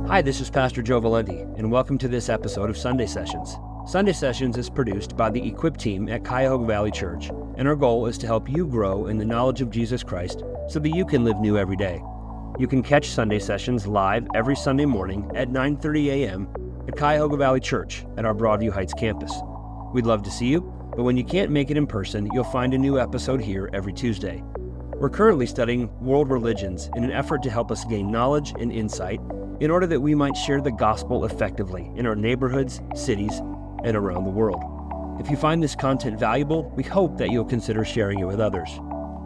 Hi, this is Pastor Joe Valenti, and welcome to this episode of Sunday Sessions. Sunday Sessions is produced by the Equip team at Cuyahoga Valley Church, and our goal is to help you grow in the knowledge of Jesus Christ so that you can live new every day. You can catch Sunday Sessions live every Sunday morning at 9:30 a.m. at Cuyahoga Valley Church at our Broadview Heights campus. We'd love to see you, but when you can't make it in person, you'll find a new episode here every Tuesday. We're currently studying world religions in an effort to help us gain knowledge and insight in order that we might share the gospel effectively in our neighborhoods, cities, and around the world. If you find this content valuable, we hope that you'll consider sharing it with others.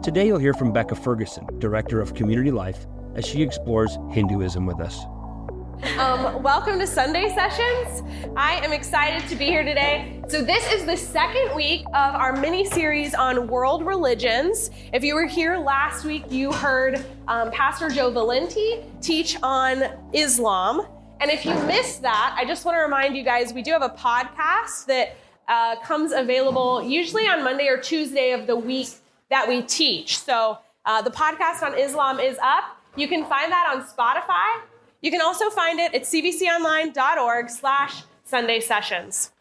Today you'll hear from Becca Ferguson, Director of Community Life, as she explores Hinduism with us. Welcome to Sunday Sessions. I am excited to be here today. So this is the second week of our mini-series on world religions. If you were here last week, you heard Pastor Joe Valenti teach on Islam. And if you missed that, I just want to remind you guys, we do have a podcast that comes available usually on Monday or Tuesday of the week that we teach. So the podcast on Islam is up. You can find that on Spotify. You can also find it at cvconline.org/Sunday Sessions.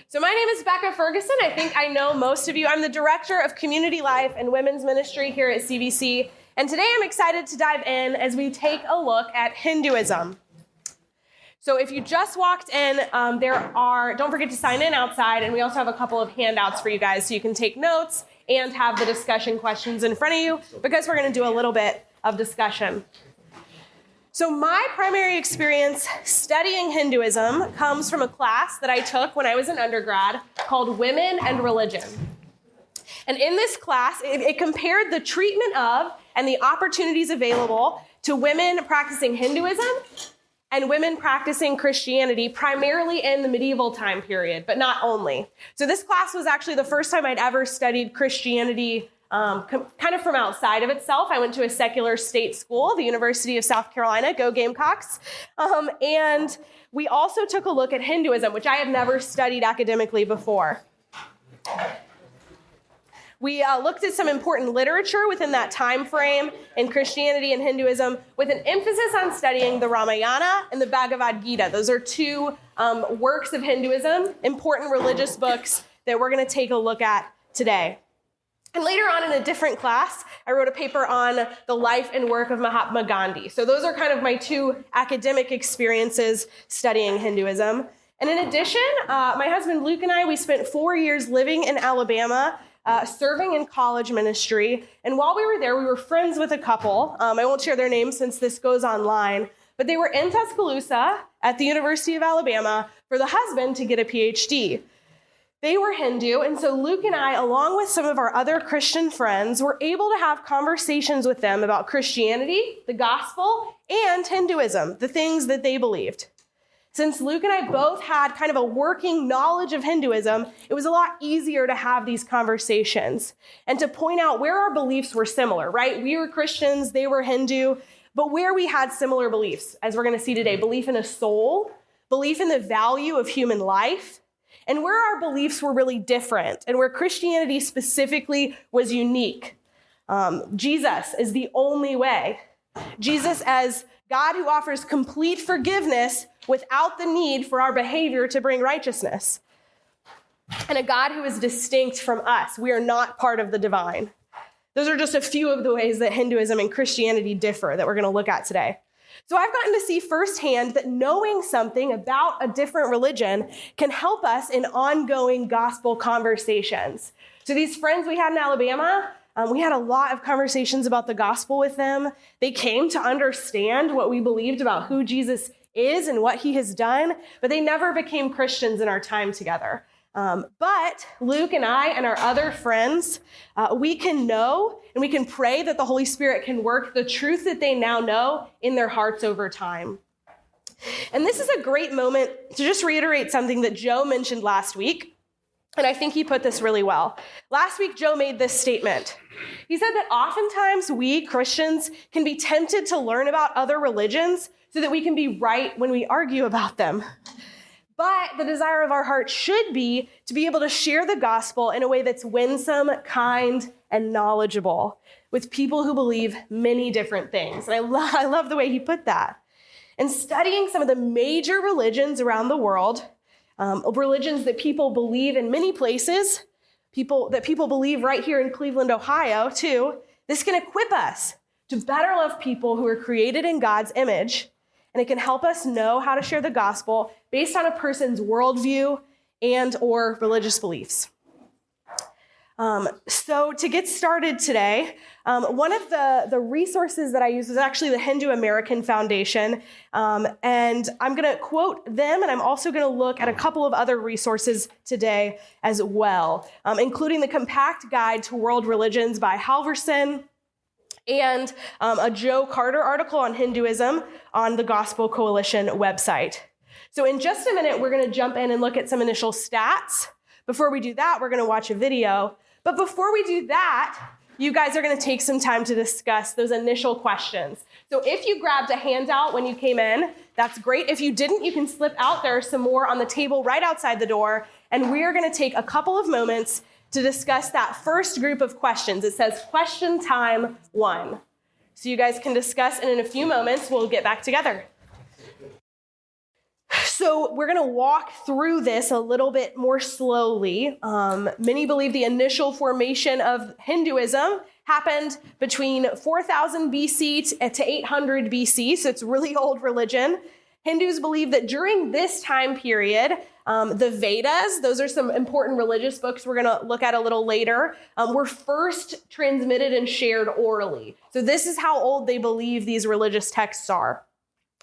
So my name is Becca Ferguson. I think I know most of you. I'm the Director of Community Life and Women's Ministry here at CVC. And today I'm excited to dive in as we take a look at Hinduism. So if you just walked in, don't forget to sign in outside. And we also have a couple of handouts for you guys so you can take notes and have the discussion questions in front of you because we're going to do a little bit of discussion. So my primary experience studying Hinduism comes from a class that I took when I was an undergrad called Women and Religion. And in this class, it compared the treatment of and the opportunities available to women practicing Hinduism and women practicing Christianity, primarily in the medieval time period, but not only. So this class was actually the first time I'd ever studied Christianity kind of from outside of itself. I went to a secular state school, the University of South Carolina, go Gamecocks. And we also took a look at Hinduism, which I have never studied academically before. We looked at some important literature within that time frame in Christianity and Hinduism with an emphasis on studying the Ramayana and the Bhagavad Gita. Those are two works of Hinduism, important religious books that we're going to take a look at today. And later on in a different class, I wrote a paper on the life and work of Mahatma Gandhi. So those are kind of my two academic experiences studying Hinduism. And in addition, my husband Luke and I, we spent 4 years living in Alabama, serving in college ministry. And while we were there, we were friends with a couple. I won't share their names since this goes online, but they were in Tuscaloosa at the University of Alabama for the husband to get a PhD. They were Hindu, and so Luke and I, along with some of our other Christian friends, were able to have conversations with them about Christianity, the gospel, and Hinduism, the things that they believed. Since Luke and I both had kind of a working knowledge of Hinduism, it was a lot easier to have these conversations and to point out where our beliefs were similar, right? We were Christians, they were Hindu, but where we had similar beliefs, as we're going to see today, belief in a soul, belief in the value of human life, and where our beliefs were really different and where Christianity specifically was unique. Jesus is the only way. Jesus as God who offers complete forgiveness without the need for our behavior to bring righteousness. And a God who is distinct from us. We are not part of the divine. Those are just a few of the ways that Hinduism and Christianity differ that we're going to look at today. So I've gotten to see firsthand that knowing something about a different religion can help us in ongoing gospel conversations. So these friends we had in Alabama, we had a lot of conversations about the gospel with them. They came to understand what we believed about who Jesus is and what he has done, but they never became Christians in our time together. But Luke and I and our other friends, we can know and we can pray that the Holy Spirit can work the truth that they now know in their hearts over time. And this is a great moment to just reiterate something that Joe mentioned last week. And I think he put this really well. Last week, Joe made this statement. He said that oftentimes we Christians can be tempted to learn about other religions so that we can be right when we argue about them. But the desire of our heart should be to be able to share the gospel in a way that's winsome, kind, and knowledgeable with people who believe many different things. And I love the way he put that. and studying some of the major religions around the world, religions that people believe in many places, that people believe right here in Cleveland, Ohio, too. This can equip us to better love people who are created in God's image, and it can help us know how to share the gospel based on a person's worldview and or religious beliefs. So to get started today, one of the resources that I use is actually the Hindu American Foundation, and I'm going to quote them, and I'm also going to look at a couple of other resources today as well, including the Compact Guide to World Religions by Halverson, and a Joe Carter article on Hinduism on the Gospel Coalition website. So in just a minute, we're going to jump in and look at some initial stats. Before we do that, we're going to watch a video. But before we do that, you guys are going to take some time to discuss those initial questions. So if you grabbed a handout when you came in, that's great. If you didn't, you can slip out. There are some more on the table right outside the door. And we are going to take a couple of moments to discuss that first group of questions. It says question time 1. So you guys can discuss, and in a few moments, we'll get back together. So we're going to walk through this a little bit more slowly. Many believe the initial formation of Hinduism happened between 4000 BC to 800 BC, so it's a really old religion. Hindus believe that during this time period, the Vedas, those are some important religious books we're going to look at a little later, were first transmitted and shared orally. So this is how old they believe these religious texts are.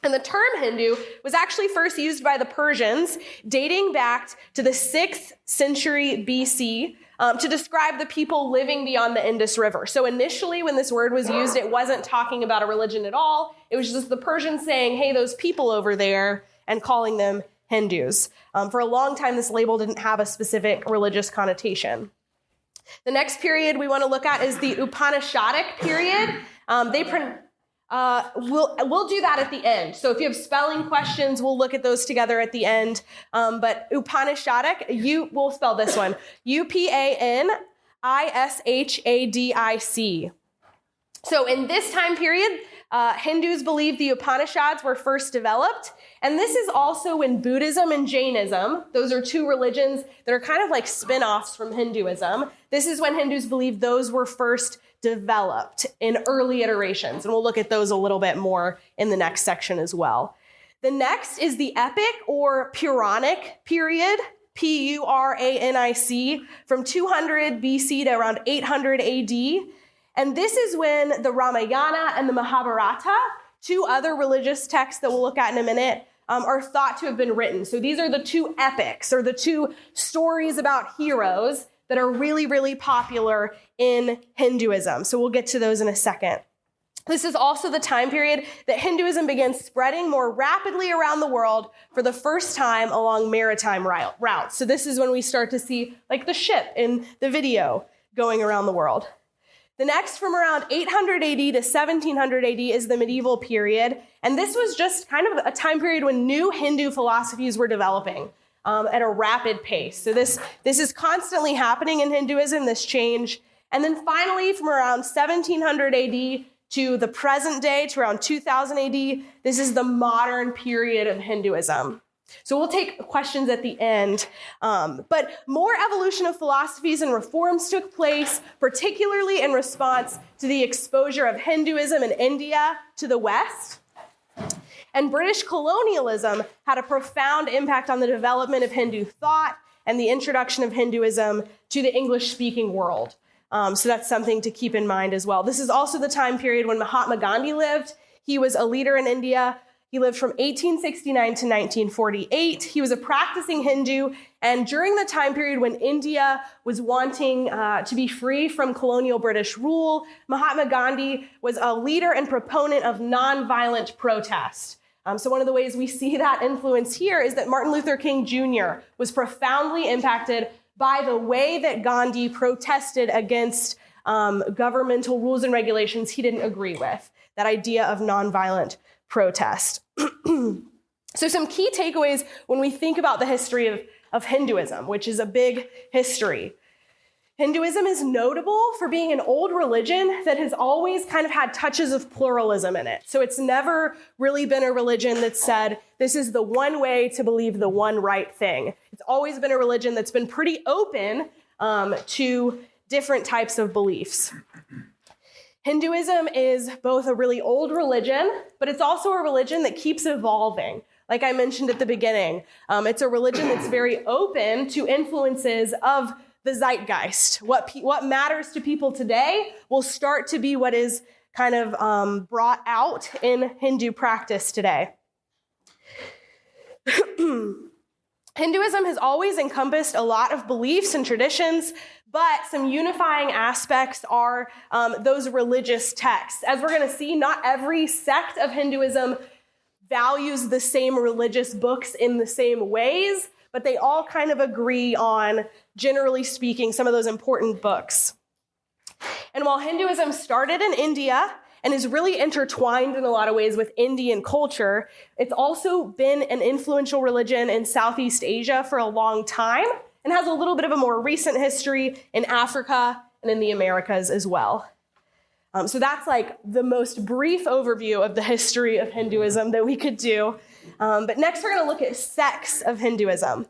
And the term Hindu was actually first used by the Persians, dating back to the 6th century BC, to describe the people living beyond the Indus River. So initially, when this word was used, it wasn't talking about a religion at all. It was just the Persians saying, hey, those people over there, and calling them Hindus. For a long time, this label didn't have a specific religious connotation. The next period we want to look at is the Upanishadic period. We'll do that at the end. So if you have spelling questions, we'll look at those together at the end. But Upanishadic, we'll spell this one, Upanishadic. So in this time period, Hindus believe the Upanishads were first developed. And this is also when Buddhism and Jainism, those are two religions that are kind of like spin-offs from Hinduism. This is when Hindus believe those were first developed in early iterations. And we'll look at those a little bit more in the next section as well. The next is the epic or Puranic period, Puranic, from 200 BC to around 800 AD. And this is when the Ramayana and the Mahabharata, two other religious texts that we'll look at in a minute, are thought to have been written. So these are the two epics, or the two stories about heroes that are really, really popular in Hinduism. So we'll get to those in a second. This is also the time period that Hinduism began spreading more rapidly around the world for the first time along maritime routes. So this is when we start to see like the ship in the video going around the world. The next, from around 800 AD to 1700 AD, is the medieval period. And this was just kind of a time period when new Hindu philosophies were developing at a rapid pace. So this is constantly happening in Hinduism, this change. And then finally, from around 1700 AD to the present day, to around 2000 AD, this is the modern period of Hinduism. So we'll take questions at the end. But more evolution of philosophies and reforms took place, particularly in response to the exposure of Hinduism in India to the West. And British colonialism had a profound impact on the development of Hindu thought and the introduction of Hinduism to the English-speaking world. So that's something to keep in mind as well. This is also the time period when Mahatma Gandhi lived. He was a leader in India. He lived from 1869 to 1948. He was a practicing Hindu. And during the time period when India was wanting to be free from colonial British rule, Mahatma Gandhi was a leader and proponent of nonviolent protest. So one of the ways we see that influence here is that Martin Luther King Jr. was profoundly impacted by the way that Gandhi protested against governmental rules and regulations he didn't agree with, that idea of nonviolent protest. So some key takeaways when we think about the history of Hinduism, which is a big history. Hinduism is notable for being an old religion that has always kind of had touches of pluralism in it. So it's never really been a religion that said, this is the one way to believe the one right thing. It's always been a religion that's been pretty open to different types of beliefs. Hinduism is both a really old religion, but it's also a religion that keeps evolving. Like I mentioned at the beginning, it's a religion that's very open to influences of the zeitgeist. What matters to people today will start to be what is kind of brought out in Hindu practice today. Hinduism has always encompassed a lot of beliefs and traditions, but some unifying aspects are those religious texts. As we're going to see, not every sect of Hinduism values the same religious books in the same ways, but they all kind of agree on, generally speaking, some of those important books. And while Hinduism started in India and is really intertwined in a lot of ways with Indian culture, it's also been an influential religion in Southeast Asia for a long time and has a little bit of a more recent history in Africa and in the Americas as well. So that's like the most brief overview of the history of Hinduism that we could do. But next we're going to look at sects of Hinduism.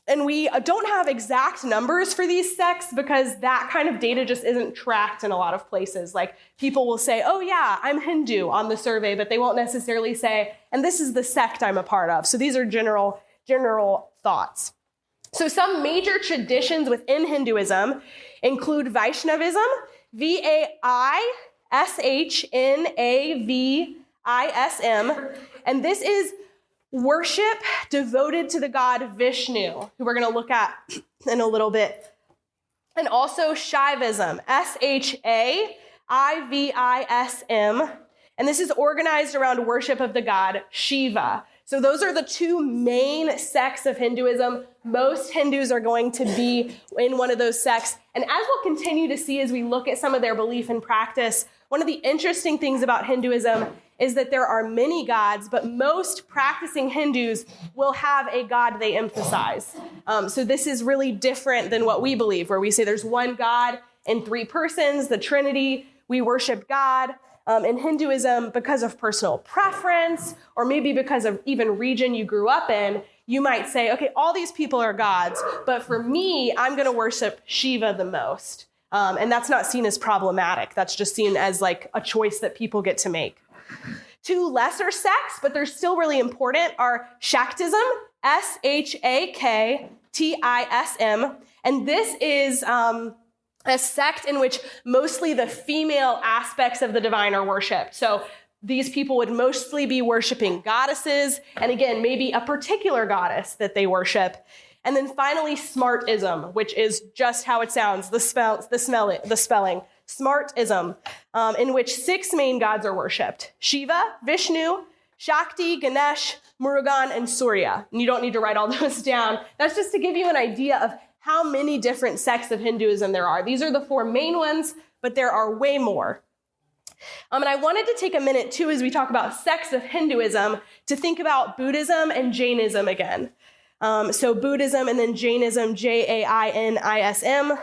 And we don't have exact numbers for these sects because that kind of data just isn't tracked in a lot of places. Like people will say, oh yeah, I'm Hindu on the survey, but they won't necessarily say, and this is the sect I'm a part of. So these are general thoughts. So some major traditions within Hinduism include Vaishnavism, Vaishnavism, and this is worship devoted to the god Vishnu, who we're going to look at in a little bit. And also Shaivism, Shaivism, and this is organized around worship of the god Shiva. So those are the two main sects of Hinduism. Most Hindus are going to be in one of those sects. And as we'll continue to see as we look at some of their belief and practice, one of the interesting things about Hinduism is that there are many gods, but most practicing Hindus will have a god they emphasize. So this is really different than what we believe, where we say there's one God in three persons, the Trinity, we worship God. In Hinduism, because of personal preference, or maybe because of even region you grew up in, you might say, okay, all these people are gods, but for me, I'm going to worship Shiva the most. And that's not seen as problematic. That's just seen as like a choice that people get to make. Two lesser sects, but they're still really important, are Shaktism, Shaktism, and this is a sect in which mostly the female aspects of the divine are worshipped. So these people would mostly be worshiping goddesses, and again, maybe a particular goddess that they worship. And then finally, Smartism, which is just how it sounds, the spelling, Smartism, in which 6 main gods are worshipped: Shiva, Vishnu, Shakti, Ganesh, Murugan, and Surya. And you don't need to write all those down. That's just to give you an idea of how many different sects of Hinduism there are. These are the 4 main ones, but there are way more. And I wanted to take a minute, too, as we talk about sects of Hinduism, to think about Buddhism and Jainism again. So Buddhism and then Jainism, Jainism.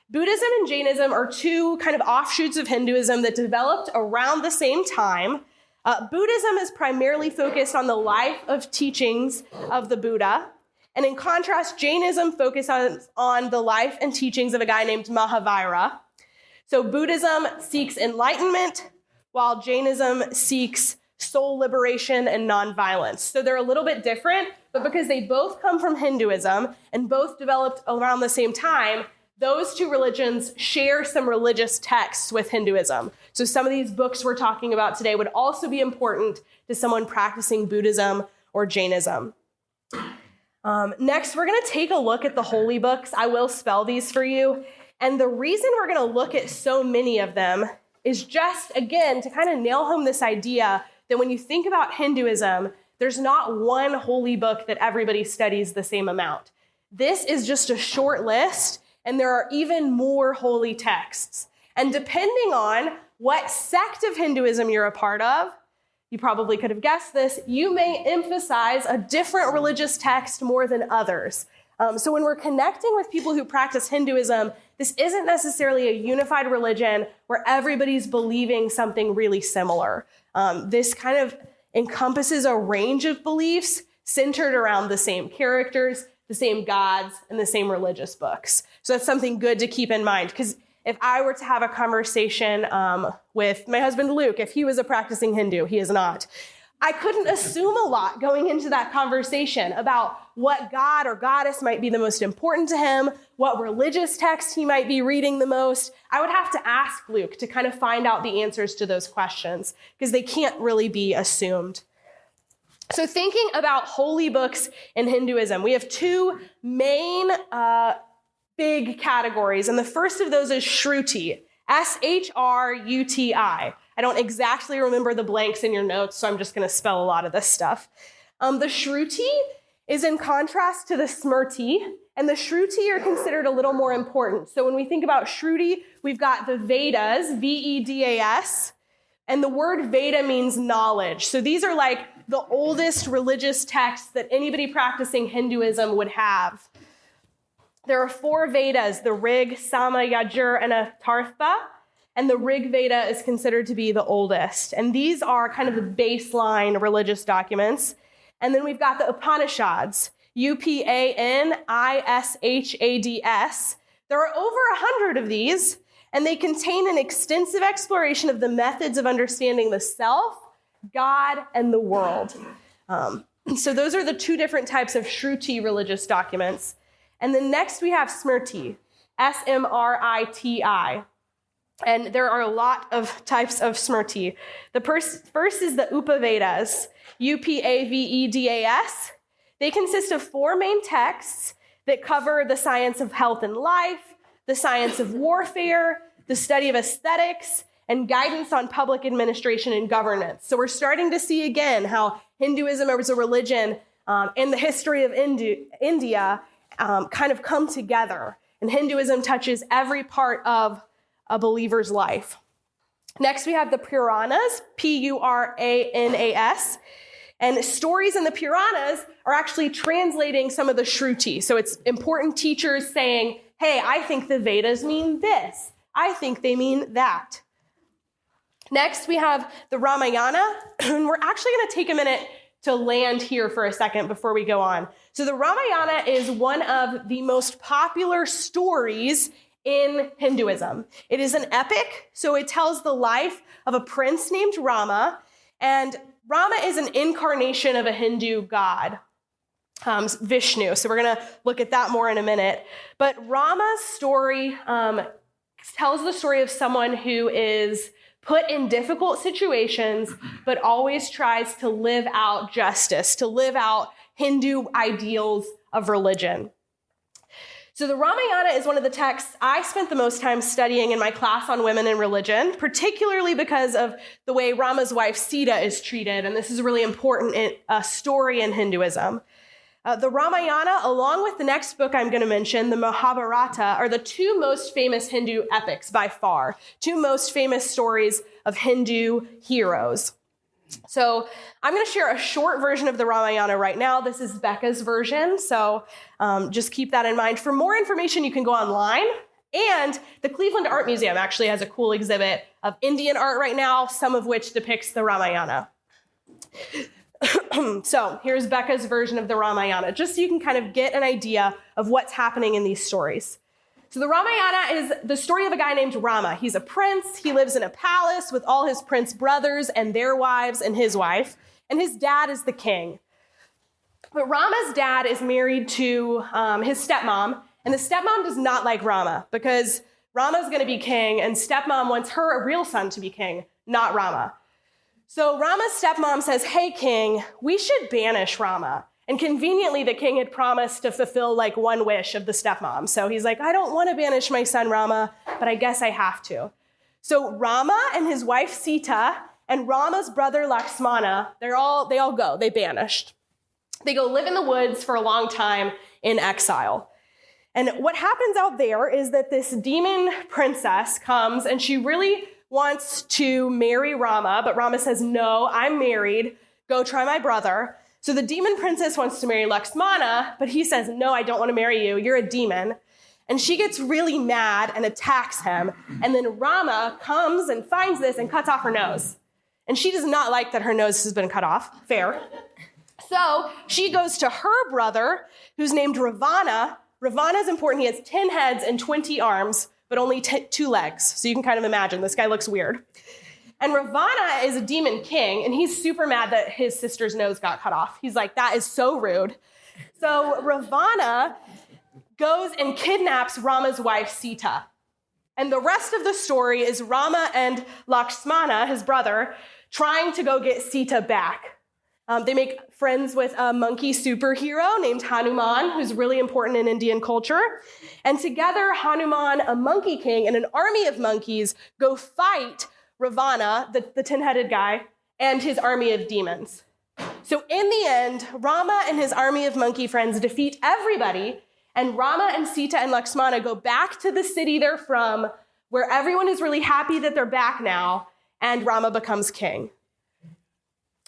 Buddhism and Jainism are 2 kind of offshoots of Hinduism that developed around the same time. Buddhism is primarily focused on the life of teachings of the Buddha. And in contrast, Jainism focuses on the life and teachings of a guy named Mahavira. So Buddhism seeks enlightenment, while Jainism seeks soul liberation and nonviolence. So they're a little bit different, but because they both come from Hinduism and both developed around the same time, those 2 religions share some religious texts with Hinduism. So some of these books we're talking about today would also be important to someone practicing Buddhism or Jainism. Next, we're going to take a look at the holy books. I will spell these for you. And the reason we're going to look at so many of them is just, again, to kind of nail home this idea that when you think about Hinduism, there's not one holy book that everybody studies the same amount. This is just a short list, and there are even more holy texts. And depending on what sect of Hinduism you're a part of, you probably could have guessed this, you may emphasize a different religious text more than others. So when we're connecting with people who practice Hinduism, this isn't necessarily a unified religion where everybody's believing something really similar. This kind of encompasses a range of beliefs centered around the same characters, the same gods, and the same religious books. So that's something good to keep in mind, because if I were to have a conversation with my husband, Luke, if he was a practicing Hindu, he is not, I couldn't assume a lot going into that conversation about what god or goddess might be the most important to him, what religious text he might be reading the most. I would have to ask Luke to kind of find out the answers to those questions, because they can't really be assumed. So thinking about holy books in Hinduism, we have two main big categories, and the first of those is Shruti, S-H-R-U-T-I. I don't exactly remember the blanks in your notes, so I'm just going to spell a lot of this stuff. The Shruti is in contrast to the Smriti, and the Shruti are considered a little more important. So when we think about Shruti, we've got the Vedas, V-E-D-A-S, and the word Veda means knowledge. So these are like the oldest religious texts that anybody practicing Hinduism would have. There are 4 Vedas, the Rig, Sama, Yajur, and Atharva, and the Rig Veda is considered to be the oldest. And these are kind of the baseline religious documents. And then we've got the Upanishads, U-P-A-N-I-S-H-A-D-S. There are over 100 of these, and they contain an extensive exploration of the methods of understanding the self, God, and the world. So those are the 2 different types of Shruti religious documents. And then next we have Smriti, S-M-R-I-T-I. And there are a lot of types of Smriti. The first is the Upavedas, U-P-A-V-E-D-A-S. They consist of 4 main texts that cover the science of health and life, the science of warfare, the study of aesthetics, and guidance on public administration and governance. So we're starting to see again how Hinduism as a religion in the history of India kind of come together. And Hinduism touches every part of a believer's life. Next, we have the Puranas, P-U-R-A-N-A-S. And stories in the Puranas are actually translating some of the Shruti. So it's important teachers saying, hey, I think the Vedas mean this. I think they mean that. Next, we have the Ramayana. And we're actually going to take a minute to land here for a second before we go on. So the Ramayana is one of the most popular stories in Hinduism. It is an epic, so it tells the life of a prince named Rama, and Rama is an incarnation of a Hindu god, Vishnu. So we're going to look at that more in a minute. But Rama's story tells the story of someone who is put in difficult situations, but always tries to live out justice, to live out Hindu ideals of religion. So the Ramayana is one of the texts I spent the most time studying in my class on women and religion, particularly because of the way Rama's wife Sita is treated, and this is a really important story in Hinduism. The Ramayana, along with the next book I'm going to mention, the Mahabharata, are the 2 most famous Hindu epics by far, 2 most famous stories of Hindu heroes. So I'm going to share a short version of the Ramayana right now. This is Becca's version, so just keep that in mind. For more information, you can go online, and the Cleveland Art Museum actually has a cool exhibit of Indian art right now, some of which depicts the Ramayana. So here's Becca's version of the Ramayana, just so you can kind of get an idea of what's happening in these stories. So the Ramayana is the story of a guy named Rama. He's a prince. He lives in a palace with all his prince brothers and their wives and his wife. And his dad is the king. But Rama's dad is married to his stepmom. And the stepmom does not like Rama because Rama's going to be king. And stepmom wants her real son to be king, not Rama. So Rama's stepmom says, hey, king, we should banish Rama. And conveniently, the king had promised to fulfill like one wish of the stepmom. So he's like, I don't want to banish my son Rama, but I guess I have to. So Rama and his wife Sita and Rama's brother Lakshmana, they all go, they banished. They go live in the woods for a long time in exile. And what happens out there is that this demon princess comes and she really wants to marry Rama, but Rama says, no, I'm married. Go try my brother. So the demon princess wants to marry Lakshmana, but he says, no, I don't want to marry you. You're a demon. And she gets really mad and attacks him. And then Rama comes and finds this and cuts off her nose. And she does not like that her nose has been cut off. Fair. So she goes to her brother, who's named Ravana. Ravana is important. He has 10 heads and 20 arms, but only 2 legs. So you can kind of imagine, this guy looks weird. And Ravana is a demon king, and he's super mad that his sister's nose got cut off. He's like, that is so rude. So Ravana goes and kidnaps Rama's wife, Sita. And the rest of the story is Rama and Lakshmana, his brother, trying to go get Sita back. They make friends with a monkey superhero named Hanuman, who's really important in Indian culture. And together, Hanuman, a monkey king, and an army of monkeys go fight Ravana, the 10-headed guy, and his army of demons. So in the end, Rama and his army of monkey friends defeat everybody, and Rama and Sita and Lakshmana go back to the city they're from, where everyone is really happy that they're back now, and Rama becomes king.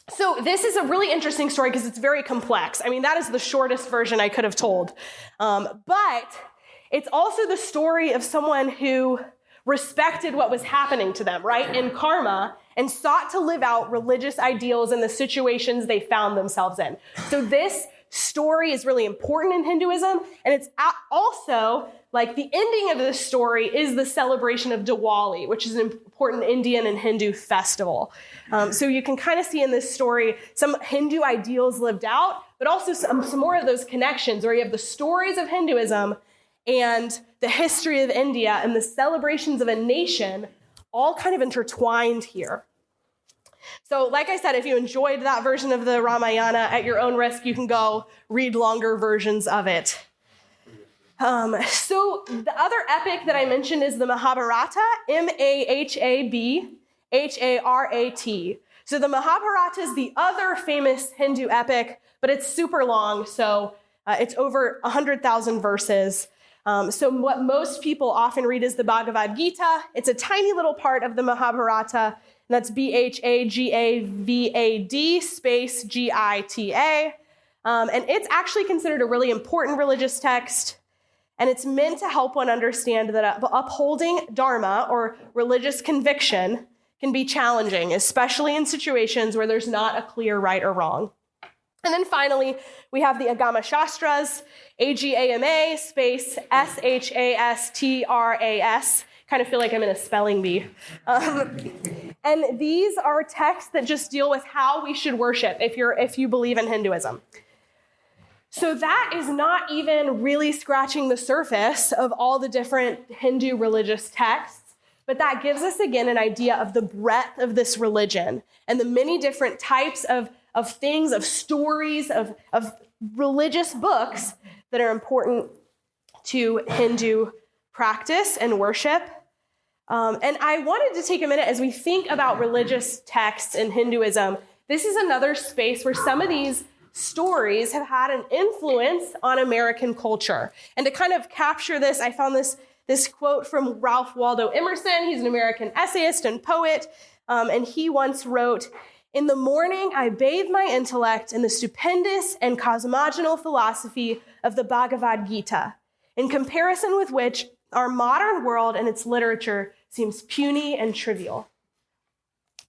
So this is a really interesting story because it's very complex. I mean, that is the shortest version I could have told. But it's also the story of someone who respected what was happening to them, right, in karma, and sought to live out religious ideals in the situations they found themselves in. So this story is really important in Hinduism, and it's also, like, the ending of this story is the celebration of Diwali, which is an important Indian and Hindu festival. So you can kind of see in this story some Hindu ideals lived out, but also some more of those connections where you have the stories of Hinduism and the history of India and the celebrations of a nation all kind of intertwined here. So like I said, if you enjoyed that version of the Ramayana, at your own risk, you can go read longer versions of it. So the other epic that I mentioned is the Mahabharata, Mahabharat. So the Mahabharata is the other famous Hindu epic, but it's super long, so it's over 100,000 verses. So what most people often read is the Bhagavad Gita. It's a tiny little part of the Mahabharata, and that's Bhagavad space Gita. And it's actually considered a really important religious text, and it's meant to help one understand that upholding dharma, or religious conviction, can be challenging, especially in situations where there's not a clear right or wrong. And then finally, we have the Agama Shastras, Agama space Shastras. Kind of feel like I'm in a spelling bee. And these are texts that just deal with how we should worship if you believe in Hinduism. So that is not even really scratching the surface of all the different Hindu religious texts, but that gives us, again, an idea of the breadth of this religion and the many different types of things, of stories, of religious books that are important to Hindu practice and worship. And I wanted to take a minute as we think about religious texts in Hinduism. This is another space where some of these stories have had an influence on American culture. And to kind of capture this, I found this quote from Ralph Waldo Emerson. He's an American essayist and poet. And he once wrote, "In the morning, I bathe my intellect in the stupendous and cosmogonal philosophy of the Bhagavad Gita, in comparison with which our modern world and its literature seems puny and trivial."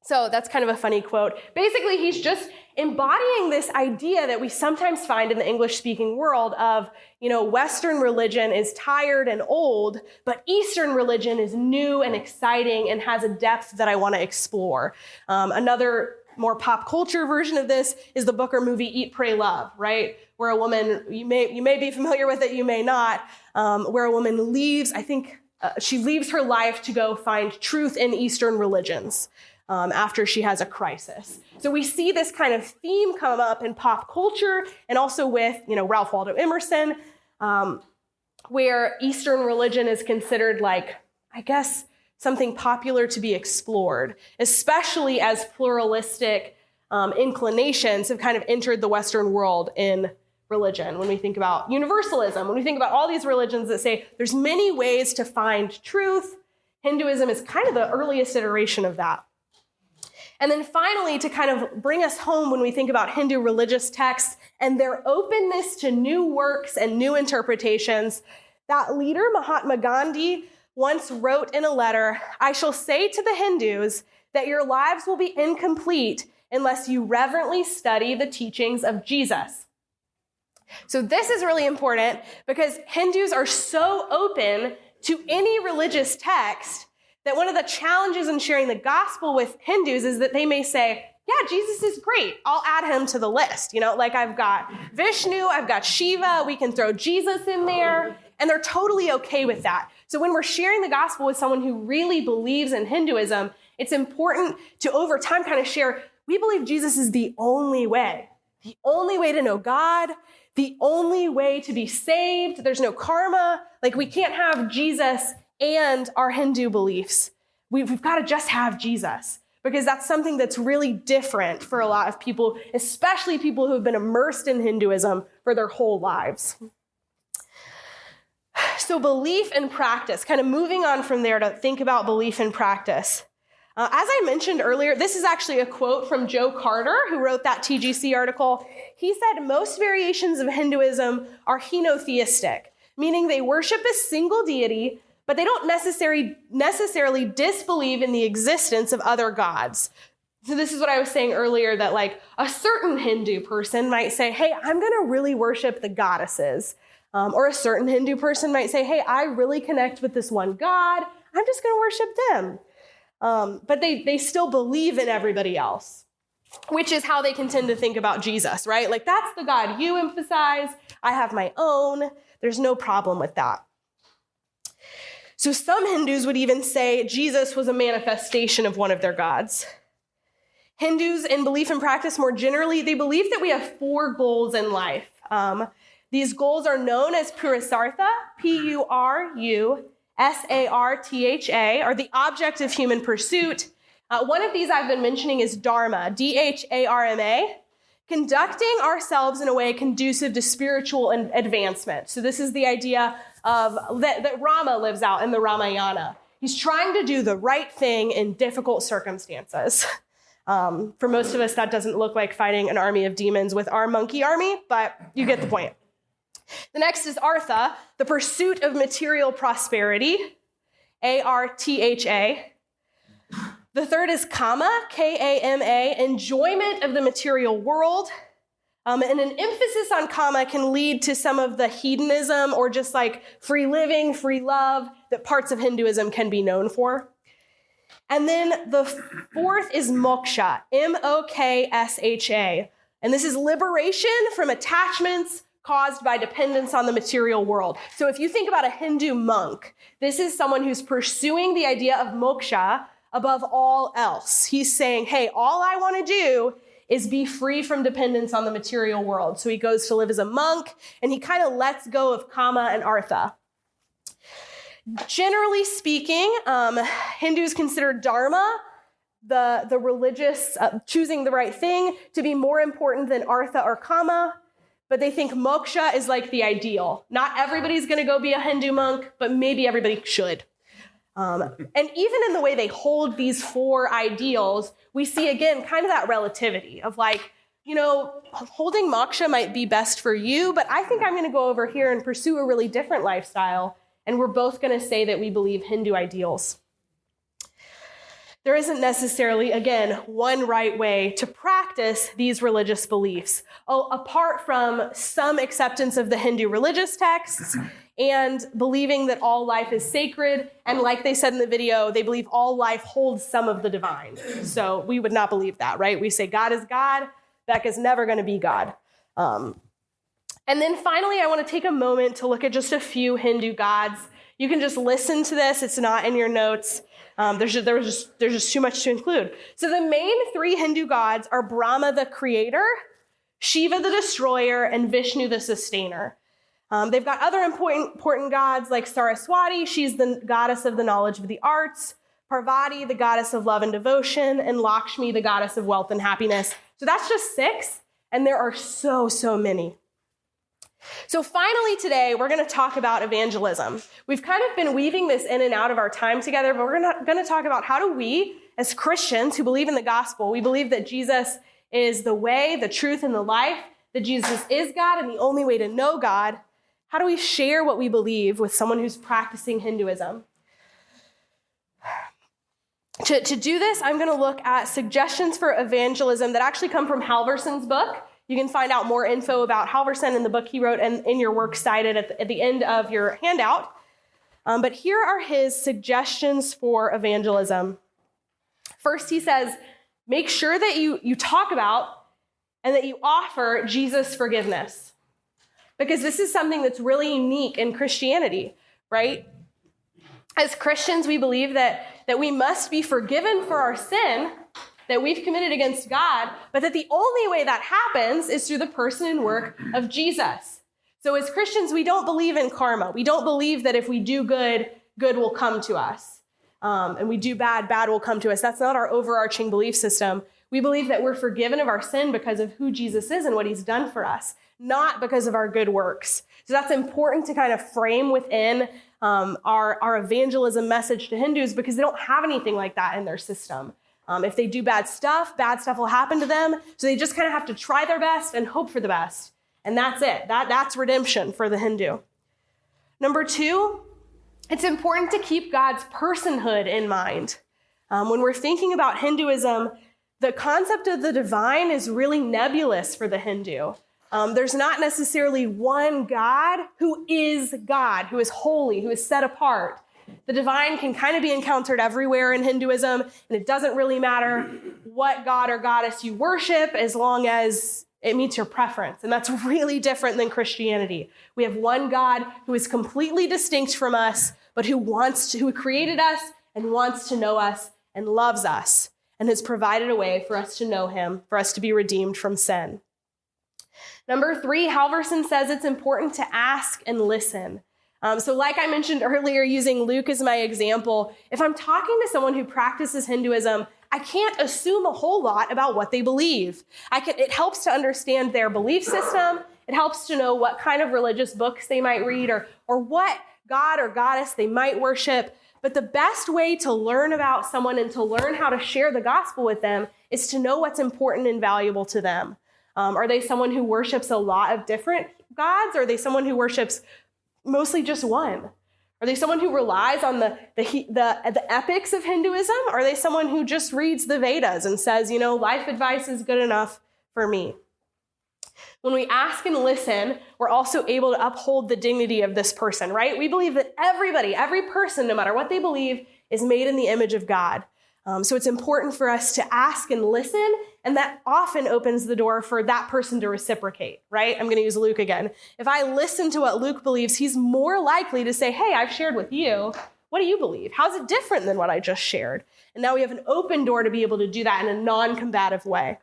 So that's kind of a funny quote. Basically, he's just embodying this idea that we sometimes find in the English-speaking world of, Western religion is tired and old, but Eastern religion is new and exciting and has a depth that I want to explore. Another more pop culture version of this is the book or movie Eat, Pray, Love, right? Where a woman, you may be familiar with it, you may not, where a woman leaves, she leaves her life to go find truth in Eastern religions after she has a crisis. So we see this kind of theme come up in pop culture and also with, Ralph Waldo Emerson, where Eastern religion is considered something popular to be explored, especially as pluralistic inclinations have kind of entered the Western world in religion. When we think about universalism, when we think about all these religions that say there's many ways to find truth, Hinduism is kind of the earliest iteration of that. And then finally, to kind of bring us home when we think about Hindu religious texts and their openness to new works and new interpretations, that leader, Mahatma Gandhi, once wrote in a letter, "I shall say to the Hindus that your lives will be incomplete unless you reverently study the teachings of Jesus." So this is really important because Hindus are so open to any religious text that one of the challenges in sharing the gospel with Hindus is that they may say, yeah, Jesus is great. I'll add him to the list. Like I've got Vishnu, I've got Shiva, we can throw Jesus in there, and they're totally okay with that. So when we're sharing the gospel with someone who really believes in Hinduism, it's important to over time kind of share, we believe Jesus is the only way to know God, the only way to be saved. There's no karma. We can't have Jesus and our Hindu beliefs. We've got to just have Jesus, because that's something that's really different for a lot of people, especially people who have been immersed in Hinduism for their whole lives. So belief and practice, kind of moving on from there to think about belief and practice. As I mentioned earlier, this is actually a quote from Joe Carter, who wrote that TGC article. He said, most variations of Hinduism are henotheistic, meaning they worship a single deity, but they don't necessarily disbelieve in the existence of other gods. So this is what I was saying earlier, that a certain Hindu person might say, hey, I'm going to really worship the goddesses. Or a certain Hindu person might say, hey, I really connect with this one God. I'm just going to worship them. But they still believe in everybody else, which is how they can tend to think about Jesus, right? That's the God you emphasize. I have my own. There's no problem with that. So some Hindus would even say Jesus was a manifestation of one of their gods. Hindus in belief and practice more generally, they believe that we have 4 goals in life. These goals are known as Purusartha, Purusartha, are the object of human pursuit. One of these I've been mentioning is Dharma, Dharma, conducting ourselves in a way conducive to spiritual advancement. So this is the idea of that Rama lives out in the Ramayana. He's trying to do the right thing in difficult circumstances. For most of us, that doesn't look like fighting an army of demons with our monkey army, but you get the point. The next is Artha, the pursuit of material prosperity, Artha. The third is Kama, Kama, enjoyment of the material world. And an emphasis on Kama can lead to some of the hedonism or just free living, free love that parts of Hinduism can be known for. And then the fourth is Moksha, Moksha. And this is liberation from attachments caused by dependence on the material world. So if you think about a Hindu monk, this is someone who's pursuing the idea of moksha above all else. He's saying, hey, all I want to do is be free from dependence on the material world. So he goes to live as a monk, and he kind of lets go of Kama and Artha. Generally speaking, Hindus consider Dharma, the religious, choosing the right thing, to be more important than Artha or Kama, but they think moksha is the ideal. Not everybody's going to go be a Hindu monk, but maybe everybody should. And even in the way they hold these 4 ideals, we see, again, kind of that relativity of holding moksha might be best for you, but I think I'm going to go over here and pursue a really different lifestyle, and we're both going to say that we believe Hindu ideals. There isn't necessarily, again, one right way to practice these religious beliefs, apart from some acceptance of the Hindu religious texts and believing that all life is sacred. And like they said in the video, they believe all life holds some of the divine. So we would not believe that, right? We say God is God. Becca's never going to be God. And then finally, I want to take a moment to look at just a few Hindu gods. You can just listen to this. It's not in your notes. There's just too much to include. So the main 3 Hindu gods are Brahma, the creator, Shiva, the destroyer, and Vishnu, the sustainer. They've got other important gods like Saraswati. She's the goddess of the knowledge of the arts. Parvati, the goddess of love and devotion. And Lakshmi, the goddess of wealth and happiness. So that's just 6. And there are so many. So finally today, we're going to talk about evangelism. We've kind of been weaving this in and out of our time together, but we're going to talk about how do we, as Christians who believe in the gospel, we believe that Jesus is the way, the truth, and the life, that Jesus is God and the only way to know God. How do we share what we believe with someone who's practicing Hinduism? To do this, I'm going to look at suggestions for evangelism that actually come from Halverson's book. You can find out more info about Halverson in the book he wrote and in your works cited at the end of your handout. But here are his suggestions for evangelism. First, he says, make sure that you talk about and that you offer Jesus forgiveness. Because this is something that's really unique in Christianity, right? As Christians, we believe that we must be forgiven for our sin that we've committed against God, but that the only way that happens is through the person and work of Jesus. So as Christians, we don't believe in karma. We don't believe that if we do good, good will come to us. And we do bad, bad will come to us. That's not our overarching belief system. We believe that we're forgiven of our sin because of who Jesus is and what he's done for us, not because of our good works. So that's important to kind of frame within our evangelism message to Hindus, because they don't have anything like that in their system. If they do bad stuff will happen to them. So they just kind of have to try their best and hope for the best. And that's it. That's redemption for the Hindu. Number 2, it's important to keep God's personhood in mind. When we're thinking about Hinduism, the concept of the divine is really nebulous for the Hindu. There's not necessarily one God, who is holy, who is set apart. The divine can kind of be encountered everywhere in Hinduism, and it doesn't really matter what god or goddess you worship as long as it meets your preference. And that's really different than Christianity. We have one God who is completely distinct from us, but who created us and wants to know us and loves us and has provided a way for us to know him, for us to be redeemed from sin. Number 3, Halverson says it's important to ask and listen. So like I mentioned earlier, using Luke as my example, if I'm talking to someone who practices Hinduism, I can't assume a whole lot about what they believe. It helps to understand their belief system. It helps to know what kind of religious books they might read or what god or goddess they might worship. But the best way to learn about someone and to learn how to share the gospel with them is to know what's important and valuable to them. Are they someone who worships a lot of different gods? Or are they someone who worships mostly just one? Are they someone who relies on the epics of Hinduism? Or are they someone who just reads the Vedas and says, life advice is good enough for me? When we ask and listen, we're also able to uphold the dignity of this person, right? We believe that every person, no matter what they believe, is made in the image of God. So it's important for us to ask and listen, and that often opens the door for that person to reciprocate, right? I'm going to use Luke again. If I listen to what Luke believes, he's more likely to say, hey, I've shared with you. What do you believe? How's it different than what I just shared? And now we have an open door to be able to do that in a non-combative way.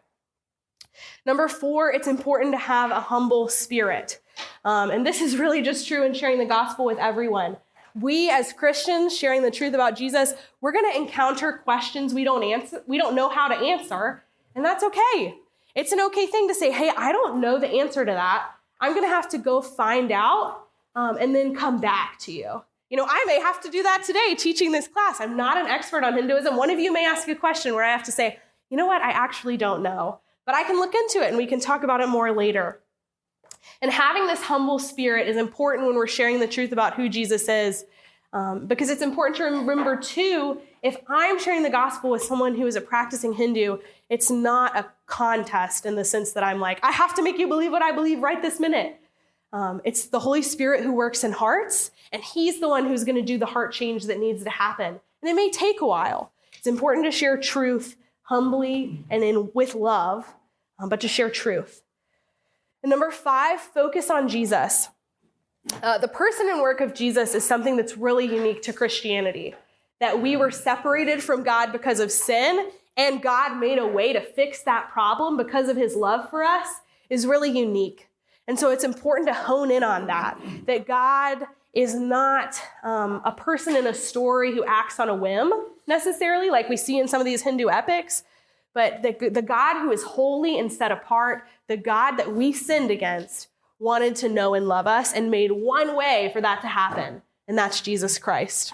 Number 4, it's important to have a humble spirit. And this is really just true in sharing the gospel with everyone. We as Christians sharing the truth about Jesus, we're going to encounter questions we don't know how to answer, and that's okay. It's an okay thing to say, hey, I don't know the answer to that. I'm going to have to go find out and then come back to you. I may have to do that today teaching this class. I'm not an expert on Hinduism. One of you may ask a question where I have to say, you know what, I actually don't know, but I can look into it and we can talk about it more later. And having this humble spirit is important when we're sharing the truth about who Jesus is, because it's important to remember, too, if I'm sharing the gospel with someone who is a practicing Hindu, it's not a contest in the sense that I'm like, I have to make you believe what I believe right this minute. It's the Holy Spirit who works in hearts, and he's the one who's going to do the heart change that needs to happen. And it may take a while. It's important to share truth humbly and with love, but to share truth. And number 5, focus on Jesus. The person and work of Jesus is something that's really unique to Christianity, that we were separated from God because of sin, and God made a way to fix that problem because of his love for us is really unique. And so it's important to hone in on that God is not a person in a story who acts on a whim necessarily, like we see in some of these Hindu epics, but the God who is holy and set apart, the God that we sinned against, wanted to know and love us and made one way for that to happen, and that's Jesus Christ.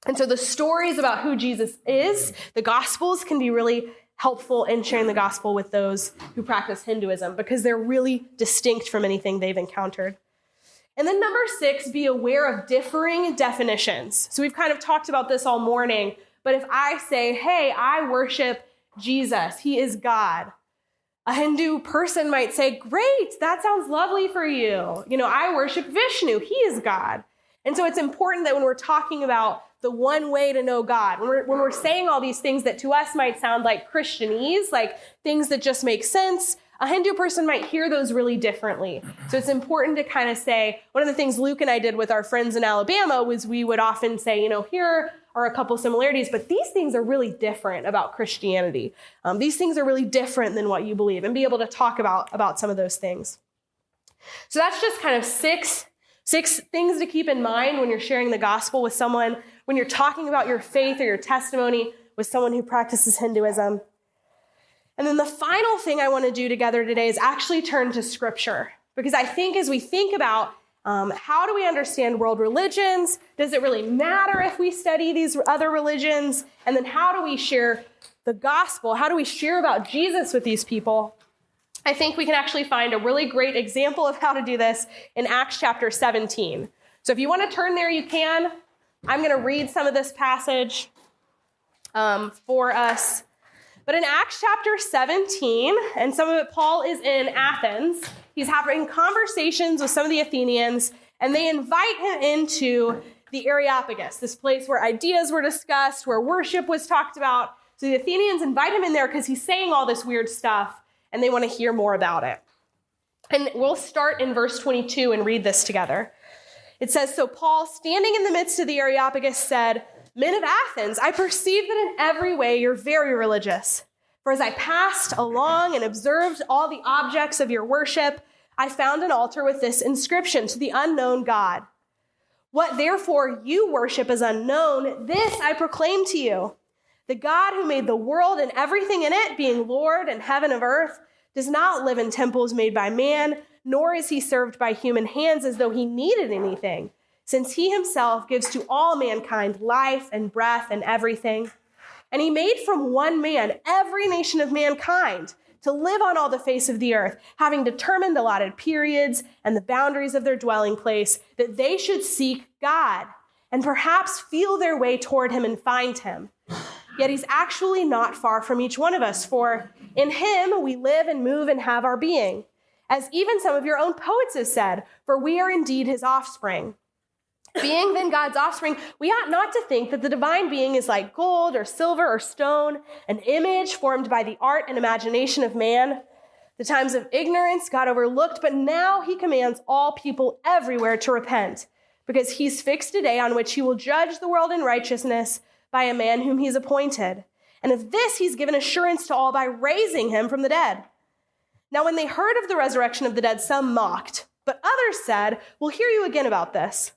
And so the stories about who Jesus is, the Gospels, can be really helpful in sharing the gospel with those who practice Hinduism because they're really distinct from anything they've encountered. And then number 6, be aware of differing definitions. So we've kind of talked about this all morning, but if I say, hey, I worship Jesus, he is God, a Hindu person might say, great, that sounds lovely for you. I worship Vishnu, he is God. And so it's important that when we're talking about the one way to know God, when we're saying all these things that to us might sound like Christianese, like things that just make sense, a Hindu person might hear those really differently. So it's important to kind of say, one of the things Luke and I did with our friends in Alabama was we would often say, here are a couple similarities, but these things are really different about Christianity. These things are really different than what you believe, and be able to talk about some of those things. So that's just kind of six things to keep in mind when you're sharing the gospel with someone, when you're talking about your faith or your testimony with someone who practices Hinduism. And then the final thing I want to do together today is actually turn to Scripture, because I think as we think about how do we understand world religions, does it really matter if we study these other religions? And then how do we share the gospel? How do we share about Jesus with these people? I think we can actually find a really great example of how to do this in Acts chapter 17. So if you want to turn there, you can. I'm going to read some of this passage for us. But in Acts chapter 17, and some of it, Paul is in Athens. He's having conversations with some of the Athenians, and they invite him into the Areopagus, this place where ideas were discussed, where worship was talked about. So the Athenians invite him in there because he's saying all this weird stuff, and they want to hear more about it. And we'll start in verse 22 and read this together. It says, so Paul, standing in the midst of the Areopagus, said, men of Athens, I perceive that in every way you're very religious. For as I passed along and observed all the objects of your worship, I found an altar with this inscription, to the unknown God. What therefore you worship as unknown, this I proclaim to you. The God who made the world and everything in it, being Lord and heaven of earth, does not live in temples made by man, nor is he served by human hands as though he needed anything, since he himself gives to all mankind life and breath and everything. And he made from one man every nation of mankind to live on all the face of the earth, having determined allotted periods and the boundaries of their dwelling place, that they should seek God and perhaps feel their way toward him and find him. Yet he's actually not far from each one of us, for in him we live and move and have our being. As even some of your own poets have said, for we are indeed his offspring. Being then God's offspring, we ought not to think that the divine being is like gold or silver or stone, an image formed by the art and imagination of man. The times of ignorance God overlooked, but now he commands all people everywhere to repent, because he's fixed a day on which he will judge the world in righteousness by a man whom he's appointed. And of this he's given assurance to all by raising him from the dead. Now when they heard of the resurrection of the dead, some mocked, but others said, we'll hear you again about this.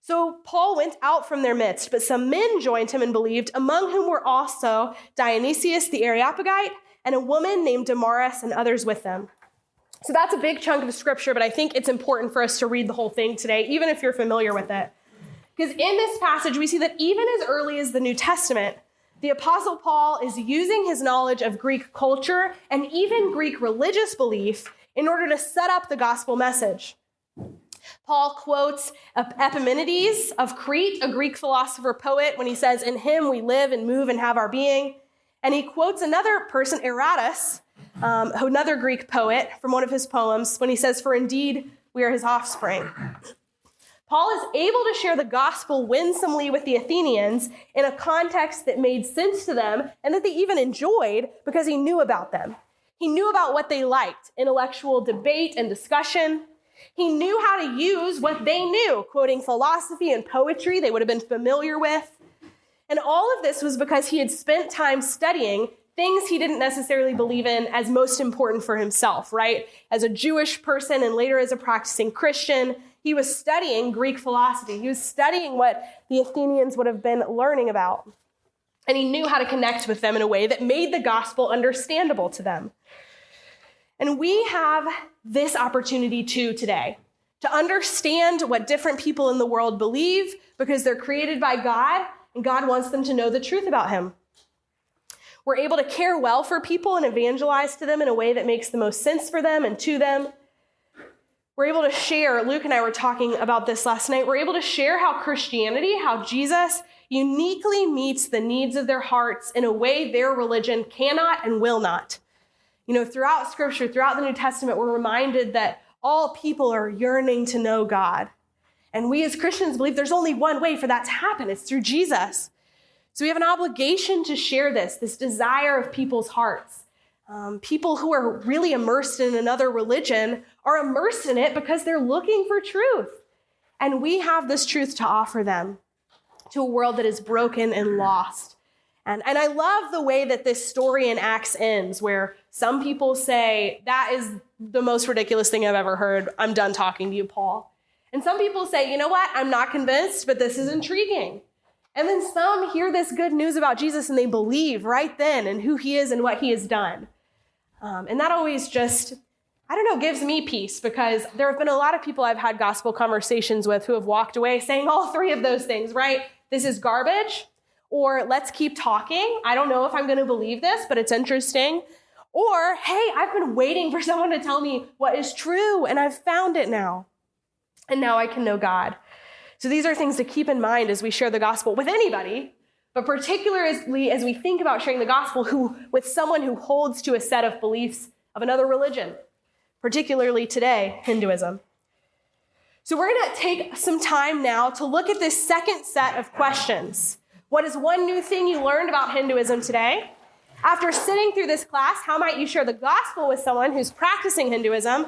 So Paul went out from their midst, but some men joined him and believed, among whom were also Dionysius the Areopagite and a woman named Damaris and others with them. So that's a big chunk of scripture, but I think it's important for us to read the whole thing today, even if you're familiar with it. Because in this passage, we see that even as early as the New Testament, the Apostle Paul is using his knowledge of Greek culture and even Greek religious belief in order to set up the gospel message. Paul quotes Epimenides of Crete, a Greek philosopher poet, when he says, in him we live and move and have our being. And he quotes another person, Aratus, another Greek poet, from one of his poems, when he says, for indeed we are his offspring. Paul is able to share the gospel winsomely with the Athenians in a context that made sense to them and that they even enjoyed because he knew about them. He knew about what they liked, intellectual debate and discussion. He knew how to use what they knew, quoting philosophy and poetry they would have been familiar with. And all of this was because he had spent time studying things he didn't necessarily believe in as most important for himself, right? As a Jewish person and later as a practicing Christian, he was studying Greek philosophy. He was studying what the Athenians would have been learning about. And he knew how to connect with them in a way that made the gospel understandable to them. And we have this opportunity too today to understand what different people in the world believe because they're created by God and God wants them to know the truth about him. We're able to care well for people and evangelize to them in a way that makes the most sense for them and to them. We're able to share, Luke and I were talking about this last night, we're able to share how Christianity, how Jesus uniquely meets the needs of their hearts in a way their religion cannot and will not. You know, throughout Scripture, throughout the New Testament, we're reminded that all people are yearning to know God. And we as Christians believe there's only one way for that to happen. It's through Jesus. So we have an obligation to share this desire of people's hearts. People who are really immersed in another religion are immersed in it because they're looking for truth. And we have this truth to offer them to a world that is broken and lost. And I love the way that this story in Acts ends, where some people say, that is the most ridiculous thing I've ever heard. I'm done talking to you, Paul. And some people say, you know what? I'm not convinced, but this is intriguing. And then some hear this good news about Jesus and they believe right then in who he is and what he has done. And that always just, I don't know, gives me peace because there have been a lot of people I've had gospel conversations with who have walked away saying all three of those things, right? This is garbage, or let's keep talking. I don't know if I'm going to believe this, but it's interesting. Or, hey, I've been waiting for someone to tell me what is true, and I've found it now. And now I can know God. So these are things to keep in mind as we share the gospel with anybody, but particularly as we think about sharing the gospel with someone who holds to a set of beliefs of another religion, particularly today, Hinduism. So we're going to take some time now to look at this second set of questions. What is one new thing you learned about Hinduism today? After sitting through this class, how might you share the gospel with someone who's practicing Hinduism?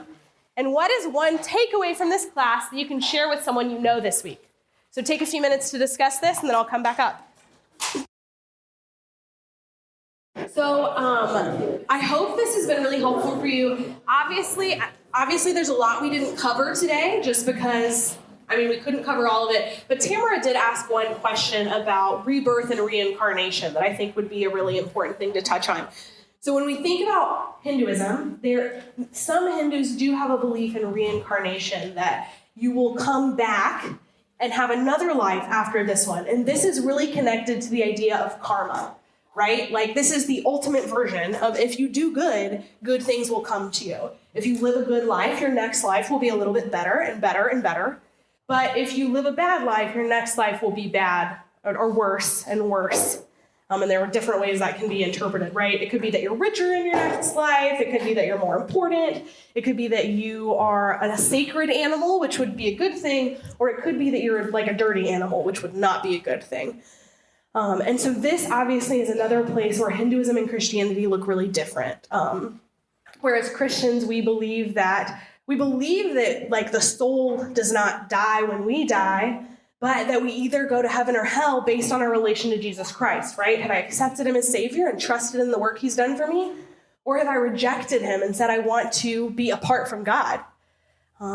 And what is one takeaway from this class that you can share with someone you know this week? So take a few minutes to discuss this, and then I'll come back up. So I hope this has been really helpful for you. Obviously, there's a lot we didn't cover today just because, we couldn't cover all of it. But Tamara did ask one question about rebirth and reincarnation that I think would be a really important thing to touch on. So when we think about Hinduism, some Hindus do have a belief in reincarnation, that you will come back and have another life after this one. And this is really connected to the idea of karma, right? Like this is the ultimate version of if you do good things will come to you. If you live a good life, your next life will be a little bit better and better and better. But if you live a bad life, your next life will be bad or worse and worse. And there are different ways that can be interpreted, right? It could be that you're richer in your next life. It could be that you're more important. It could be that you are a sacred animal, which would be a good thing. Or it could be that you're like a dirty animal, which would not be a good thing. And so this obviously is another place where Hinduism and Christianity look really different. Whereas Christians, we believe that like the soul does not die when we die, but that we either go to heaven or hell based on our relation to Jesus Christ, right? Have I accepted him as Savior and trusted in the work he's done for me? Or have I rejected him and said I want to be apart from God?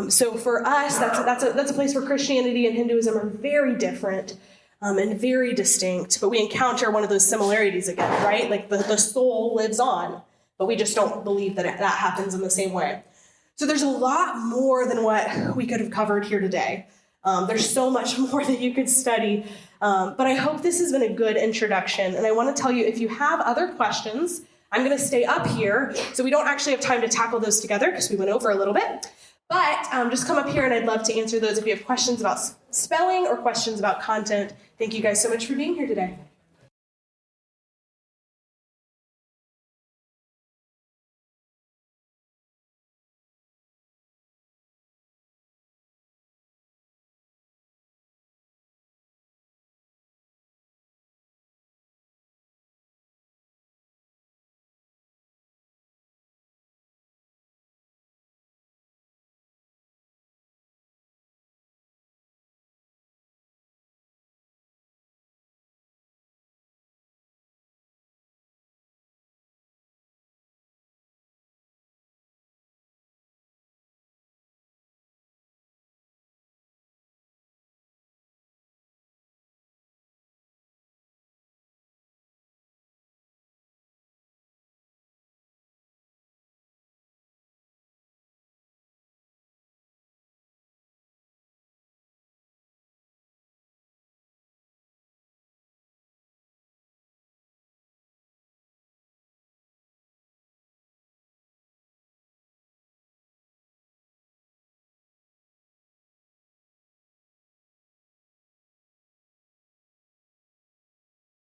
So for us, that's a place where Christianity and Hinduism are very different and very distinct, but we encounter one of those similarities again, right? Like the soul lives on, but we just don't believe that that happens in the same way. So there's a lot more than what we could have covered here today. There's so much more that you could study, but I hope this has been a good introduction. And I want to tell you, if you have other questions, I'm going to stay up here, so we don't actually have time to tackle those together because we went over a little bit. But just come up here, and I'd love to answer those if you have questions about spelling or questions about content. Thank you guys so much for being here today.